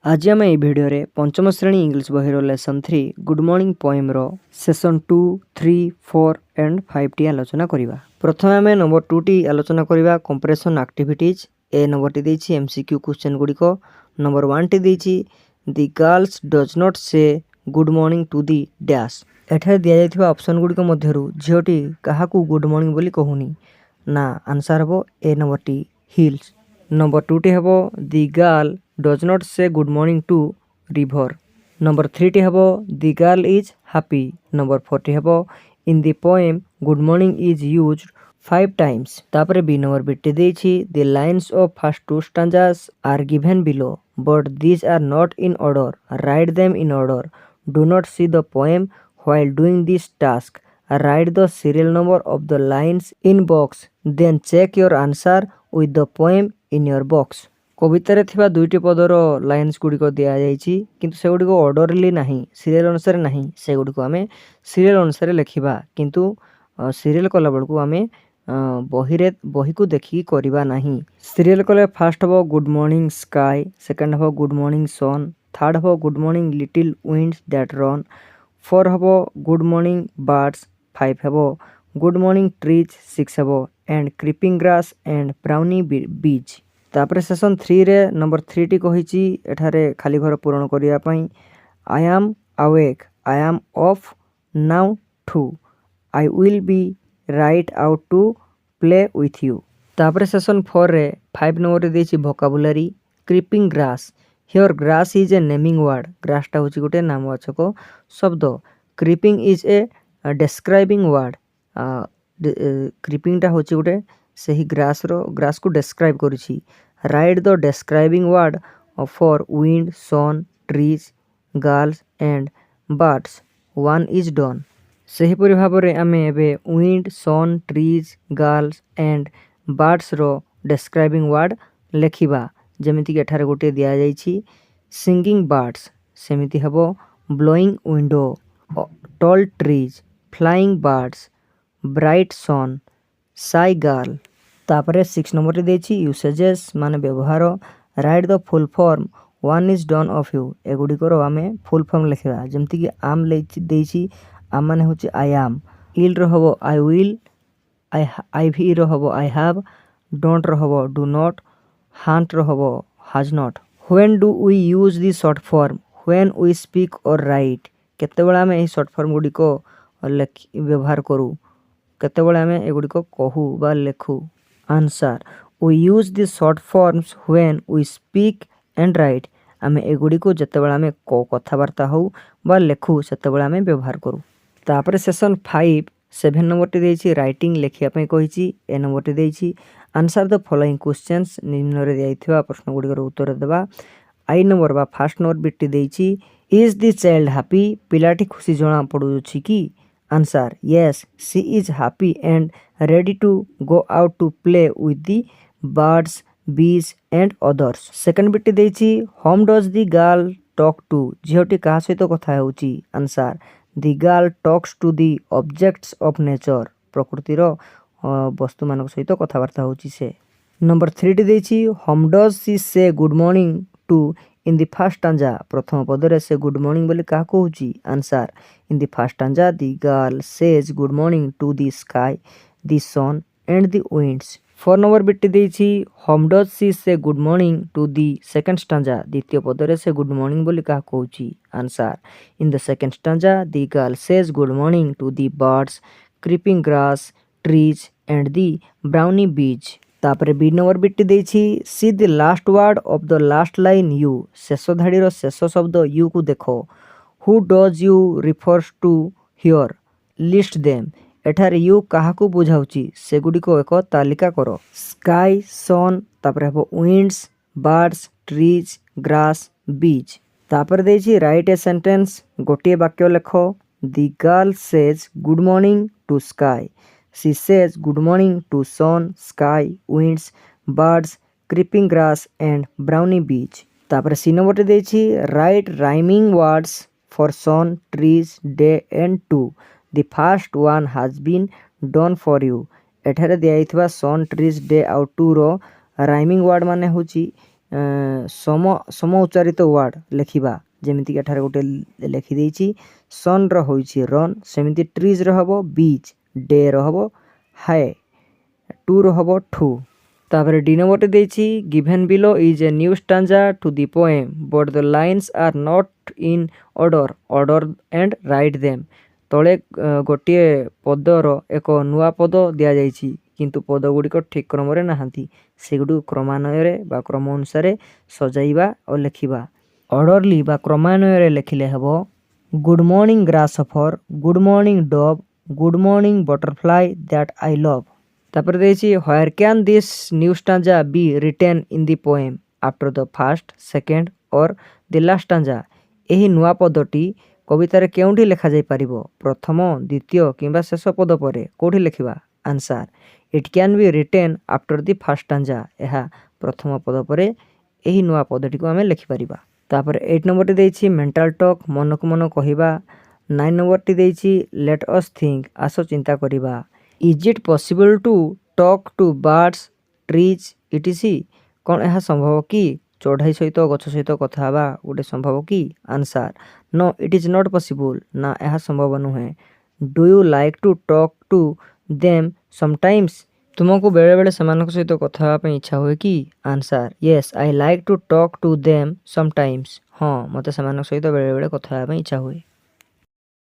आज आम ये भिडियो रे पंचम श्रेणी इंग्लिश बही लेसन 3 गुड मॉर्निंग पोएम रो सेशन 2, 3, 4 एंड 5 टी आलोचना करिबा। प्रथम आम नंबर 2 टी आलोचना करिबा कंपैरिजन एक्टिविटीज। ए नंबर टी देछि एमसीक्यू क्वेश्चन गुडी को। नंबर 1 टी देछि the girls does not say good morning to the dash. एठारे दिया जायथिबा ऑप्शन गुडी को मध्यरु झियोटी काहाकू गुड मॉर्निंग बोली कहूनी ना। आंसर हबो ए नंबर टी हिल्स। नंबर 2 टी हबो the girl does not say good morning to river. Number 3 टी हबो the girl is happy. Number 4 टी हबो in the poem good morning is used 5 times. तापरे बी नंबर बिट्टी देछि the lines of first 2 stanzas are given below but these are not in order. Write them in order. Do not see the poem while doing this task. Write the serial number of the lines in box. Then check your answer with the poem in your box. कवितारे थिबा दुईटी पदर lines गुड़िक दि जाइछि किंतु से गुड़िक orderly नाही, serial अनुसार नाही। से गुड़िक आमे सीरियल अनुसार लेखिबा किंतु सीरियल कला बेलकु आमे बही को देखि करिबा नाही। सीरियल कले फर्स्ट हबो गुड मॉर्निंग स्काई, सेकंड हबो गुड मॉर्निंग सन, थर्ड हबो good morning little winds that run, 4 हबो गुड मॉर्निंग बर्ड्स, 5 हबो गुड मॉर्निंग ट्रीज, 6 हबो and creeping grass and brownie बीज। तापरे सेशन 3 रे नंबर 3 टी कहिछि एठारे खाली घर पूरण करिया पई I am awake, I am off now too, I will be right out to play with you. तापरे सेशन 4 रे 5 नंबर रे देछि vocabulary creeping grass. Here grass is a naming word. Grass टा होछि गोटे नामवाचक शब्द। Creeping is a describing word. Creeping टा होछि गोटे सही ग्रास को डिस्क्राइब करिछि। Write the describing word for wind, sun, trees, girls and birds. 1 is done. सही परि भाबरे आमे एबे wind, sun, trees, girls and birds रो डिस्क्राइबिंग वर्ड लेखिबा। जेमिति के एठारे गोटे दिया जाइछि सिंगिंग बर्ड्स, सेमिति हबो blowing window, tall trees, flying birds, bright sun, shy girl. तापरे 6 नंबर रे देछि यूसेजेस माने व्यवहार। Write the full form 1 is done of you. एगुडी करो आमे फुल फॉर्म लेखिबा। जेमति कि आम देछि आम माने होछि आई एम, इल रो हबो आई विल, आई भी रो हबो आई हैव, डोंट रो हबो डू नॉट, हांट रो हबो has not. When do we use the short form? When we speak or write. केतेबेला आमे ए शॉर्ट फॉर्म गुडी को व्यवहार करू, केतेबेला आमे एगुडी को कहू बा लेखू। Answer we use the short forms when we speak and write. आमे एगुडी को जेतेबेला आमे कथावार्ता हो बा लेखू सेतेबेला आमे व्यवहार करू। तापरे सेशन 5 7 नंबर टी देछि राइटिंग लेखिया पई कहिछि। ए नंबर टी देछि आंसर द फॉलोइंग क्वेश्चंस। निम्न रे दियाइथिबा प्रश्न गुडी को उत्तर देबा। आई नंबर बा फर्स्ट नंबर बिट टी देछि इज द चाइल्ड हैप्पी? पिलाटी खुशी जणा पडुछि कि? Answer yes, she is happy and ready to go out to play with the birds, bees and others. Second bit देछि whom does the girl talk to? झियोटी काहा सहित कथा हेउछि? Answer the girl talks to the objects of nature. प्रकृति रो वस्तु मानक सहित कथावार्ता होछि से। नंबर 3 टी देछि whom does she say good morning to in the first stanza? प्रथम पदरे से गुड मॉर्निंग बोली काहा कहउछि? Answer in the first stanza the girl says good morning to the sky, the sun and the winds. 4 number bit देछि whom does she say good morning to the second stanza? द्वितीय पदरे से good morning बोली काहा कहउछि? Answer in the second stanza the girl says good morning to the birds, creeping grass, trees and the brownie bees. तापरे B number bit देछि see the last word of the last line you. शेष धाड़ी रो शेष शब्द you को देखो। Who does you refers to here? List them. एठारे यू काहा को बुझाउछि से गुडी को एक तालिका करो। स्काई, सन, तापरे हबो विंड्स, बर्ड्स, ट्रीज, ग्रास, बीज। तापरे देछि राइट ए सेंटेंस। गोटिए वाक्य लेखो। The girl says good morning to sky, she says good morning to sun, sky, winds, birds, creeping grass and brownie bees. तापर सी नंबर टे देछि write rhyming words for sun, trees, day and to. The first one has been done for you. एठारे दियाइथबा sun, trees, day आउ to row rhyming word माने होछि ସମ ଉଚ୍ଚାରିତ ward ଲେଖିବା। ଯେମିତିକି ଏଠାରେ ଗୋଟେ ଲେଖିଦେଇଛି ସନ୍ର ହେଉଛି ରନ୍, ସେମିତି ଟ୍ରିଜ୍ର ହେବ ବିଚ୍, ଡେର ହେବ ହାଏ, ଟୁର ହେବ ଠୁ। ତାପରେ ଡି ନମ୍ବରଟି ଦେଇଛି given below is a new stanza to the poem but the lines are not in order and write them. ତଳେ ଗୋଟିଏ ପଦର ଏକ ନୂଆ ପଦ ଦିଆଯାଇଛି କିନ୍ତୁ ପଦ ଗୁଡ଼ିକ ଠିକ୍ କ୍ରମରେ ନାହାନ୍ତି, ସେଗୁଡ଼ିକୁ କ୍ରମାନ୍ୱୟରେ ବା କ୍ରମ ଅନୁସାରେ ସଜାଇବା ଓ ଲେଖିବା। ଅର୍ଡ଼ରଲି ବା କ୍ରମାନ୍ୱୟରେ ଲେଖିଲେ ହେବ good morning grasshopper, good morning dove, good morning butterfly that I love. ତାପରେ ଦେଇଛି where can this new stanza be written in the poem after the first, second or the last stanza. ଏହି ନୂଆ ପଦଟି କବିତାରେ କେଉଁଠି ଲେଖାଯାଇପାରିବ? ପ୍ରଥମ, ଦ୍ୱିତୀୟ କିମ୍ବା ଶେଷ ପଦ ପରେ। କେଉଁଠି ଲେଖିବା? Answer it can be written after the first stanza. ଏହା ପ୍ରଥମ ପଦ ପରେ ଏହି ନୂଆ ପଦଟିକୁ ଆମେ ଲେଖିପାରିବା। ତାପରେ 8 ନମ୍ବରଟି ଦେଇଛି ମେଣ୍ଟାଲ୍ ଟକ୍, ମନକୁ ମନ କହିବା। 9 ନମ୍ବରଟି ଦେଇଛି ଲେଟ୍ ଅସ୍ ଥିଙ୍କ, ଆସ ଚିନ୍ତା କରିବା। Is it possible to talk to birds, trees etc? କ'ଣ ଏହା ସମ୍ଭବ କି ଚଢ଼େଇ ସହିତ ଗଛ ସହିତ କଥା ହେବା ଗୋଟେ ସମ୍ଭବ କି? Answer no it is not possible. ନା, ଏହା ସମ୍ଭବ ନୁହେଁ। Do you like to talk to them sometimes? ତୁମକୁ ବେଳେବେଳେ ସେମାନଙ୍କ ସହିତ କଥା ହେବା ପାଇଁ ଇଚ୍ଛା ହୁଏ କି? Answer yes I like to talk to them sometimes. ହଁ, ମୋତେ ସେମାନଙ୍କ ସହିତ ବେଳେବେଳେ କଥା ହେବା ପାଇଁ ଇଚ୍ଛା ହୁଏ।